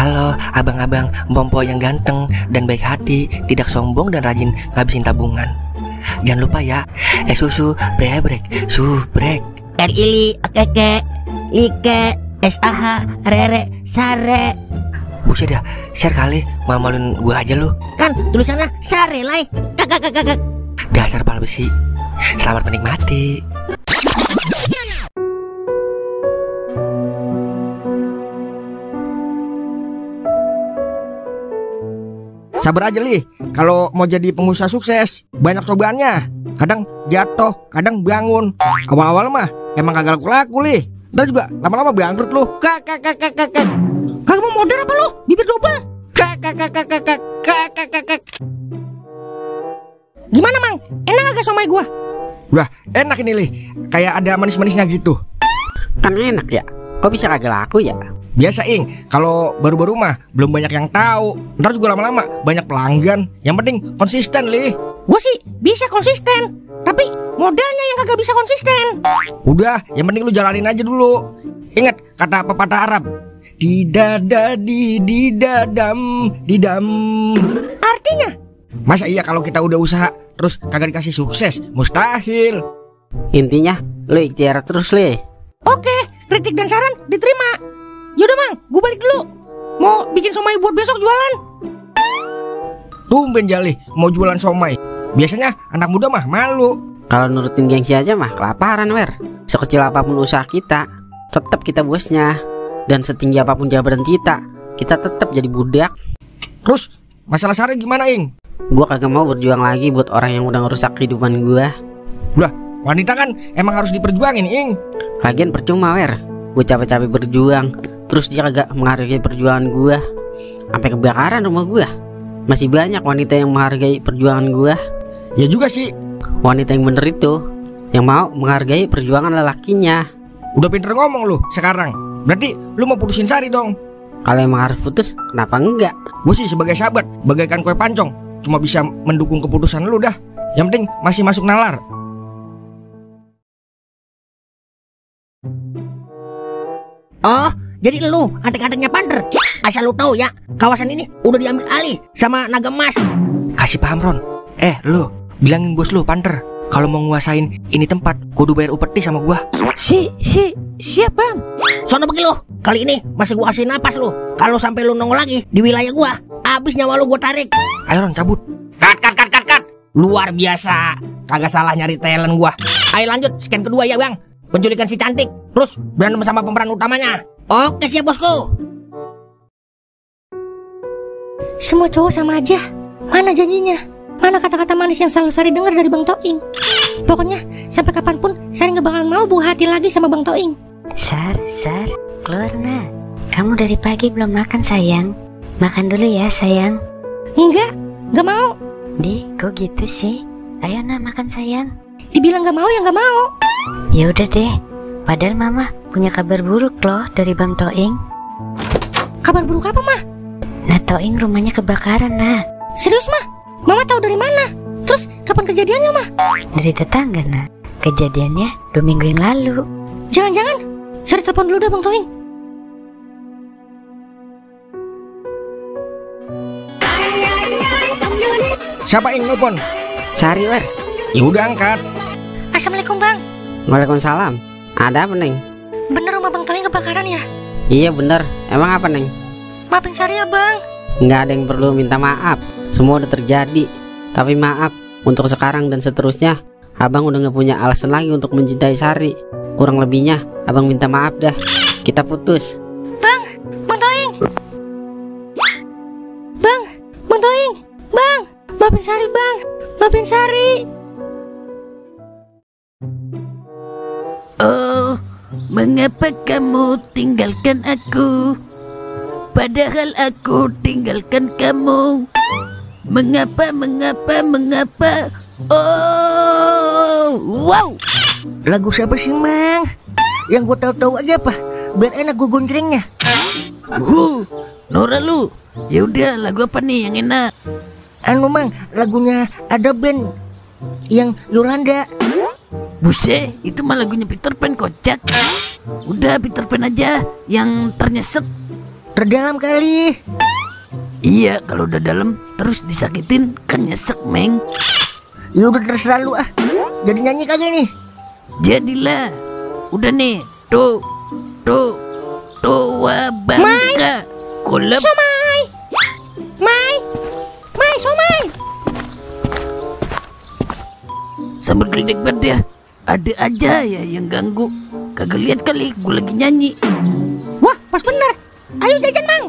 Halo abang-abang Bompo yang ganteng dan baik hati, tidak sombong dan rajin ngabisin tabungan. Jangan lupa ya, susu brebrek, subrek. Ili, keke, like, SAH, rere, sare. Buset dah, share kali, malu-maluin gue aja lu. Kan tulisannya sare lai. Kakak. Dasar pala besi. Selamat menikmati. Sabar aja Li, kalau mau jadi pengusaha sukses banyak cobaannya. Kadang jatuh, kadang bangun. Awal-awal mah emang kagak laku Li. Dan juga lama-lama bangkrut lu. Kagak mau modal apa lu? Bibir double. Gimana Mang? Enak agak somai gua? Wah, enak ini Li. Kayak ada manis-manisnya gitu. Kan enak ya. Kok bisa kagak laku ya? Biasa Ing, kalau baru-baru mah belum banyak yang tahu. Ntar juga lama-lama banyak pelanggan. Yang penting konsisten Li. Gua sih bisa konsisten, tapi modalnya yang kagak bisa konsisten. Udah, yang penting lu jalanin aja dulu. Ingat kata pepatah Arab, didadam. Artinya, masa iya kalau kita udah usaha terus kagak dikasih sukses? Mustahil. Intinya lo ikhtiar terus Le. Oke, kritik dan saran diterima. Yaudah Mang, gue balik dulu. Mau bikin somai buat besok jualan. Tumben Jali mau jualan somai. Biasanya anak muda mah malu. Kalau nurutin gengsi aja mah kelaparan Wer. Sekecil apapun usaha kita, tetap kita bosnya. Dan setinggi apapun jabatan kita tetap jadi budak. Terus masalah Sari gimana Ing? Gua kagak mau berjuang lagi buat orang yang udah ngerusak kehidupan gua. Lah, wanita kan emang harus diperjuangin Ing. Lagian percuma Wer, gue capek-capek berjuang, terus dia kagak menghargai perjuangan gua. Sampai kebakaran rumah gua. Masih banyak wanita yang menghargai perjuangan gua. Ya juga sih. Wanita yang bener itu yang mau menghargai perjuangan lelakinya. Udah pinter ngomong lu sekarang. Berarti lu mau putusin Sari dong. Kalau emang harus putus, kenapa enggak? Gue sih sebagai sahabat, bagaikan kue pancong, cuma bisa mendukung keputusan lu dah. Yang penting masih masuk nalar. Oh, jadi lu antek-anteknya Panther. Asal lu tahu ya, kawasan ini udah diambil alih sama naga emas. Kasih paham Ron. Lu bilangin bos lu Panther, kalau mau nguasain ini tempat kudu bayar upeti sama gua. Siap Bang. Sono pergi lu. Kali ini masih gua kasih napas lu. Kalau sampai lu nongol lagi di wilayah gua, abis nyawa lu gua tarik. Ayo Ron, cabut. Cut. Luar biasa. Kagak salah nyari talent gua. Ayo lanjut, scan kedua ya Bang. Penculikan si cantik, terus berantem sama pemeran utamanya. Oke siap bosku. Semua cowok sama aja. Mana janjinya? Mana kata-kata manis yang selalu Sari dengar dari Bang Toing? Pokoknya sampai kapanpun Sari gak bakal mau buah hati lagi sama Bang Toing. Sar, keluar nak. Kamu dari pagi belum makan sayang. Makan dulu ya sayang. Enggak mau. Di, kok gitu sih? Ayo nak makan sayang. Dibilang gak mau ya gak mau. Ya udah deh. Padahal mama punya kabar buruk loh dari Bang Toing. Kabar buruk apa mah? Nah Toing rumahnya kebakaran nak. Serius mah? Mama tahu dari mana? Terus kapan kejadiannya mah? Dari tetangga nak. Kejadiannya 2 minggu yang lalu. Jangan-jangan Sari telepon dulu dah Bang Toing. Siapa Ing nelfon? Sari Wer. Ya udah angkat. Assalamualaikum Bang. Waalaikumsalam. Ada apa Neng? Bener rumah Bang Toing kebakaran ya? Iya bener. Emang apa Neng? Maafin Sari ya Bang. Nggak ada yang perlu minta maaf. Semua udah terjadi. Tapi maaf, untuk sekarang dan seterusnya Abang udah gak punya alasan lagi untuk mencintai Sari. Kurang lebihnya Abang minta maaf dah. Kita putus. Bang Toing. Bang Toing. Bang, maafin Sari Bang. Maafin Sari. Oh, mengapa kamu tinggalkan aku? Padahal aku tinggalkan kamu. Mengapa? Oh, wow. Lagu siapa sih Mang? Yang gue tahu-tahu aja apa? Biar enak gue gonjrengnya. Nora lu. Ya udah, lagu apa nih yang enak? Mang, lagunya ada band yang Yolanda. Buset, itu mah lagunya Peter Pan kocak. Udah Peter Pan aja yang ternyesek. Terdalam kali. Iya, kalau udah dalam terus disakitin kan nyesek, Meng. Ya udah terserah lu ah. Jadi nyanyi kagak nih? Jadilah. Udah nih. Tuh bangka. Kolab. Somai. Mai, somai. Sambil geledek banget ya. Ada aja ya yang ganggu. Kagak lihat kali gue lagi nyanyi. Wah, pas bener. Ayo jajan, Mang.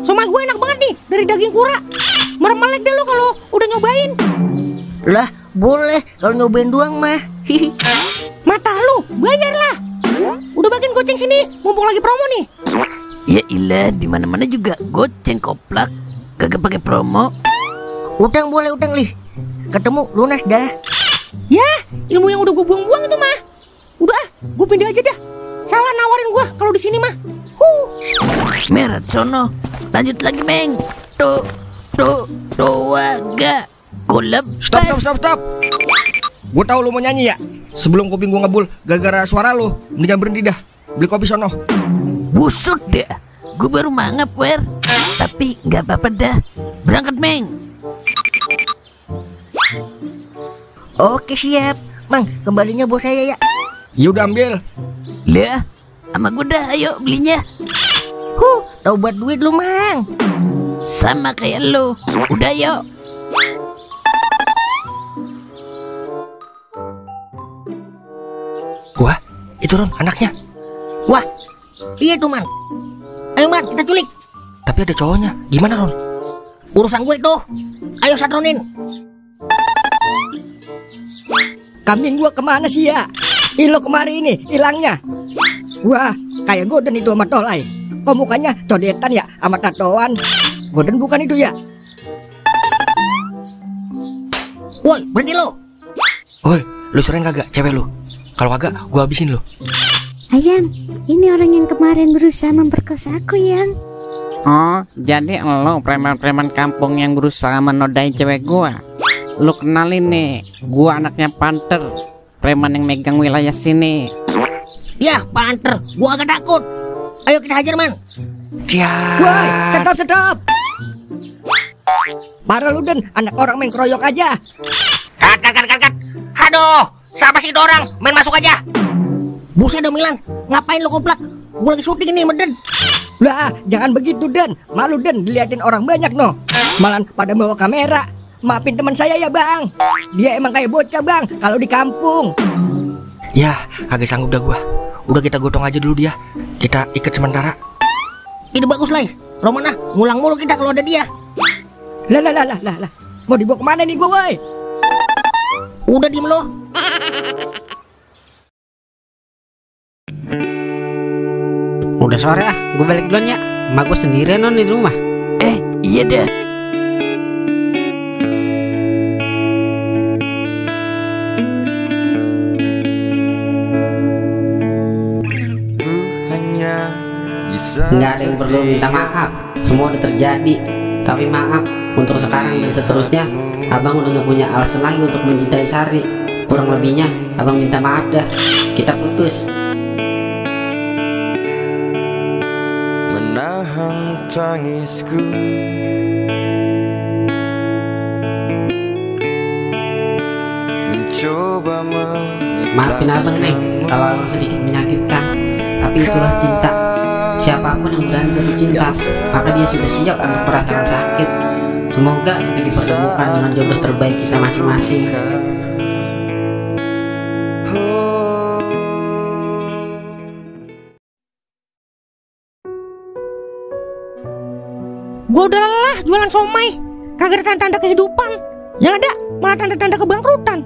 Somai gue enak banget nih, dari daging kura. Merem-melek deh lu kalau udah nyobain. Lah, boleh kalau nyobain doang mah. Mata lu, bayar lah. Udah bagian goceng sini, mumpung lagi promo nih. Ya ilah, di mana-mana juga goceng koplak. Kagak pakai promo. Utang boleh utang lih. Ketemu lunas dah. Ya, ilmu yang udah gue buang-buang itu mah. Udah, gue pindah aja dah. Salah nawarin gue kalau di sini mah. Merah sono. Lanjut lagi, Meng. Waga. Kolab. Stop. Gue tahu lu mau nyanyi ya. Sebelum kuping gue ngebul gara-gara suara lu, mendingan berhenti dah. Beli kopi sono. Busuk dah. Gue baru mangap, Wer. Tapi nggak apa-apa dah. Berangkat, Meng. Oke siap. Mang, kembalinya bos saya ya. Ya udah ambil. Lah, sama gue dah. Ayo belinya. Tahu buat duit lu, Mang. Sama kayak lu. Udah yuk. Wah, itu Ron anaknya. Wah, iya tuh, Man. Ayo, Man, kita culik. Tapi ada cowoknya. Gimana, Ron? Urusan gue tuh. Ayo satronin. Kambing gua kemana sih ya? Ilo kemari ini hilangnya. Wah, kayak Goden itu sama Tolai. Kok mukanya codetan ya sama tatoan? Goden bukan itu ya? Woi, berhenti lo. Woi, lu sering kagak cewek lu? Kalau kagak, gua habisin lu. Ayang, ini orang yang kemarin berusaha memperkosa aku, Yang. Oh, jadi lo preman-preman kampung yang berusaha menodai cewek gua. Lu kenalin nih, gua anaknya Panther, preman yang megang wilayah sini. Ya, Panther, gua agak takut. Ayo kita hajar, Man. Woi, stop. Parah lu Den, anak orang main keroyok aja. Kat. Aduh, siapa sih itu orang? Main masuk aja. Buset dah Milan, ngapain lu koplak? Gua lagi syuting ini, Meden. Lah, jangan begitu Den. Malu Den diliatin orang banyak no. Malah pada bawa kamera. Maafin teman saya ya Bang. Dia emang kayak bocah Bang kalau di kampung. Ya, kagak sanggup dah gua. Udah kita gotong aja dulu dia. Kita ikat sementara. Ide bagus lah. Romana, ngulang mulu kita kalau ada dia. Lah. Mau dibawa kemana nih gua woi? Udah diem lo. Udah sore ah, gue balik duluan ya. Emak gue sendirian non di rumah. Iya dah. Nggak ada yang perlu minta maaf. Semua udah terjadi. Tapi maaf, untuk sekarang dan seterusnya abang udah gak punya alasan lagi untuk mencintai Sari. Kurang lebihnya abang minta maaf dah. Kita putus. Menahan tangisku, mencoba Maafin abang nih kalau abang sedikit menyakitkan. Tapi itulah cinta. Siapapun yang berani jatuh cinta, maka dia sudah siap untuk merasakan sakit. Semoga kita dipertemukan dengan jodoh terbaik kita masing-masing. Gua udah lelah jualan somai. Kagak ada tanda-tanda kehidupan. Yang ada malah tanda-tanda kebangkrutan.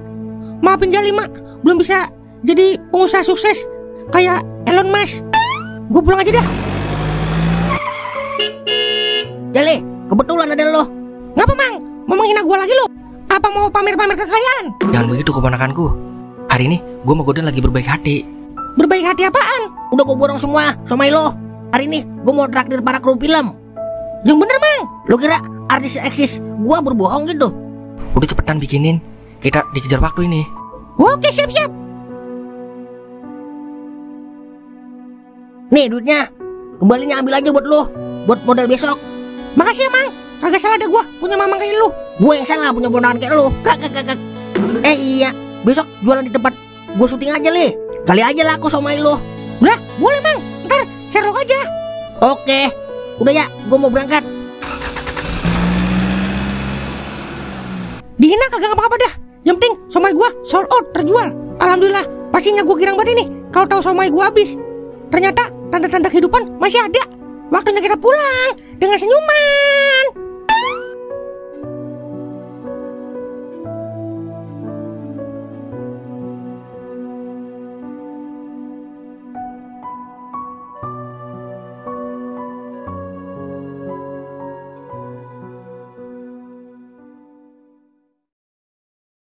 Maafin Jali mak, belum bisa jadi pengusaha sukses kayak Elon Musk. Gue pulang aja dah. Jali, kebetulan ada lo. Ngapa Mang? Mau menghina gue lagi lo? Apa mau pamer-pamer kekayaan? Jangan begitu keponakanku. Hari ini gue sama Goden lagi berbaik hati. Berbaik hati apaan? Udah gue borong semua somai lo. Hari ini gue mau traktir para kru film. Yang bener Mang, lo kira artis eksis gue berbohong gitu? Udah cepetan bikinin. Kita dikejar waktu ini. Oke siap-siap. Nih duitnya, kembalinya ambil aja buat lo. buat modal besok. Makasih ya, Mang. Kagak salah ada gua punya mamang kayak lu. Gue yang salah punya bondangan kayak lu. Kagak. Iya, besok jualan di tempat gue syuting aja, Li. Kali aja laku somai lu. Udah, boleh, Mang. Ntar Sherlock aja. Oke. Udah ya, gue mau berangkat. Dihina kagak apa-apa dah. Yang penting somai gua sold out, terjual. Alhamdulillah, pastinya gua girang banget ini kalau tahu somai gua habis. Ternyata tanda-tanda kehidupan masih ada. Waktunya kita pulang dengan senyuman.